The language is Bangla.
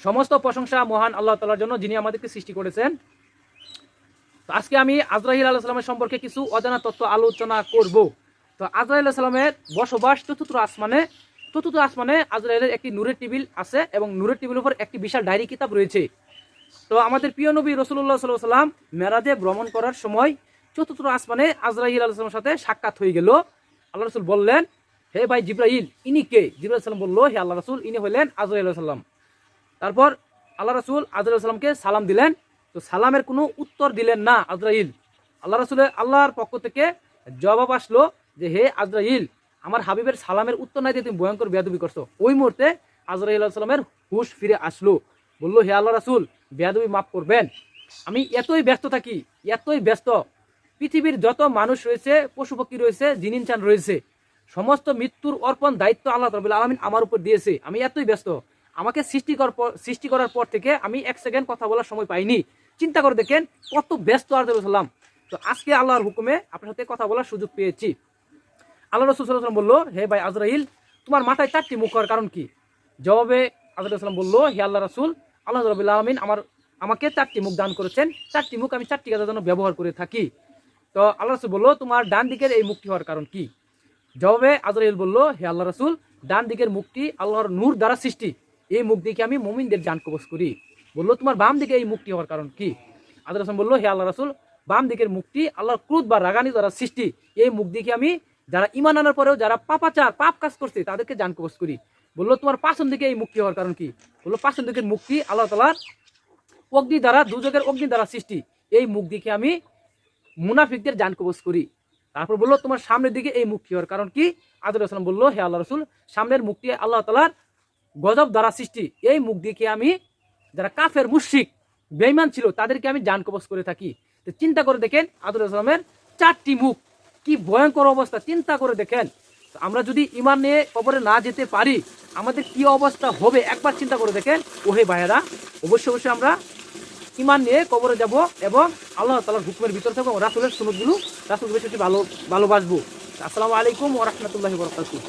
সমস্ত প্রশংসা মহান আল্লাহ তাআলার জন্য, যিনি আমাদেরকে সৃষ্টি করেছেন। তো আজকে আমি আজরাইল আলাইহিস সালামের সম্পর্কে কিছু অজানা তথ্য আলোচনা করব। তো আজরাইল আলাইহিস সালামের বসবাস চতুর্থ আসমানে আজরাইলের একটি নূরের টেবিল আছে এবং নূরের টেবিলের উপর একটি বিশাল ডায়েরি কিতাব রয়েছে। তো আমাদের প্রিয় নবী রাসূলুল্লাহ সাল্লাল্লাহু আলাইহি ওয়াসাল্লাম মেরাজে ভ্রমণ করার সময় চতুর্থ আসমানে আজরাইল আলাইহিস সালামের সাথে সাক্ষাৎ হয়ে গেল। আল্লাহ রাসূল বললেন, হে ভাই জিবরাইল, ইনি কে? জিবরাইল আলাইহিস সালাম বলল, হে আল্লাহ রাসূল, ইনি হলেন আজরাইল আলাইহিস সালাম। তারপর আল্লাহ রাসূল আজরাইল আলাইহিস সালামকে সালাম দিলেন। তো সালামের কোনো উত্তর দিলেন না আজরাইল। আল্লাহর পক্ষ থেকে জবাব আসলো যে, হে আজরাইল, আমার হাবিবের সালামের উত্তর নাই দিয়ে তুমি ভয়ঙ্কর বেয়াদবি করছো। ওই মুহূর্তে আজরাইল আলাইহিস সালামের হুঁশ ফিরে আসলো। বললো, হে আল্লাহ রাসূল, বেয়াদবি মাফ করবেন। আমি এতই ব্যস্ত, পৃথিবীর যত মানুষ রয়েছে, পশু পক্ষী রয়েছে, জিন ইনসান রয়েছে, সমস্ত মৃত্যুর অর্পণ দায়িত্ব আল্লাহ রাব্বুল আলামিন আমার উপর দিয়েছে। আমি এতই ব্যস্ত, আমাকে সৃষ্টি করার পর থেকে আমি এক সেকেন্ড কথা বলার সময় পাইনি। চিন্তা করে দেখেন কত ব্যস্ত আজরাইল সালাম। তো আজকে আল্লাহর হুকুমে আপনার সাথে কথা বলার সুযোগ পেয়েছি। আল্লাহ রাসূল সাল্লাল্লাহু আলাইহি ওয়াসাল্লাম বললো, হে ভাই আজরাইল, তোমার মাথায় 4টি মুখ হওয়ার কারণ কি? জবাবে আজরাইল সালাম বললো, হে আল্লাহ রাসূল, আল্লাহ রাব্বুল আলামিন আমাকে 4টি মুখ দান করেছেন। 4টি মুখ আমি 4টি কাজের জন্য ব্যবহার করে থাকি। তো আল্লাহ রাসূল বললো, তোমার ডান দিকের এই মুখটি হওয়ার কারণ কি? জবাবে আজরাইল বললো, হে আল্লাহ রাসূল, ডান দিকের মুখটি আল্লাহর নূর দ্বারা সৃষ্টি। এই মুখ দিকে আমি মুমিনদের জান কবজ করি। বললো, তোমার বাম দিকে এই মুখটি হওয়ার কারণ কি? আজরাইল রাসূল বললো, হে আল্লাহ রাসূল, বাম দিকের মুখটি আল্লাহর ক্রোধ বা রাগানি দ্বারা সৃষ্টি। এই মুখ দিকে আমি যারা ঈমান আনার পরেও যারা পাপ কাজ করছে তাদেরকে জান কবজ করি। বললো, তোমার পাছন দিকে এই মুখটি হওয়ার কারণ কি? বললো, পাছন দিকের মুখটি আল্লাহ তাআলার অগ্নি দ্বারা, দুজকের অগ্নি দ্বারা সৃষ্টি। এই মুখ দিকে আমি মুনাফিকদের জান কবজ করি। তারপর বললো, তোমার সামনের দিকে এই মুখটি হওয়ার কারণ কি? আজরাইল সালাম বললো, হে আল্লাহ রাসূল, সামনের মুখটি আল্লাহ তাআলার গজব দ্বারা সৃষ্টি। এই মুখ দিকে আমি যারা কাফের মুশরিক বেঈমান ছিল তাদেরকে আমি জান কবজ করে থাকি। তো চিন্তা করে দেখেন আজরাইল সালামের 4টি মুখ, কি ভয়ঙ্কর অবস্থা। চিন্তা করে দেখেন, আমরা যদি ঈমান নিয়ে কবরে না যেতে পারি আমাদের কি অবস্থা হবে একবার চিন্তা করে দেখেন। ওহে ভাইয়েরা, অবশ্যই আমরা ঈমান নিয়ে কবরে যাব এবং আল্লাহ তাআলার হুকুমের ভিতর থাকবো, রাসূলের সুন্নাতগুলো বেশি ভালোবাসবো। আসসালামু আলাইকুম ওয়া রাহমাতুল্লাহি ওয়া বারাকাতুহু।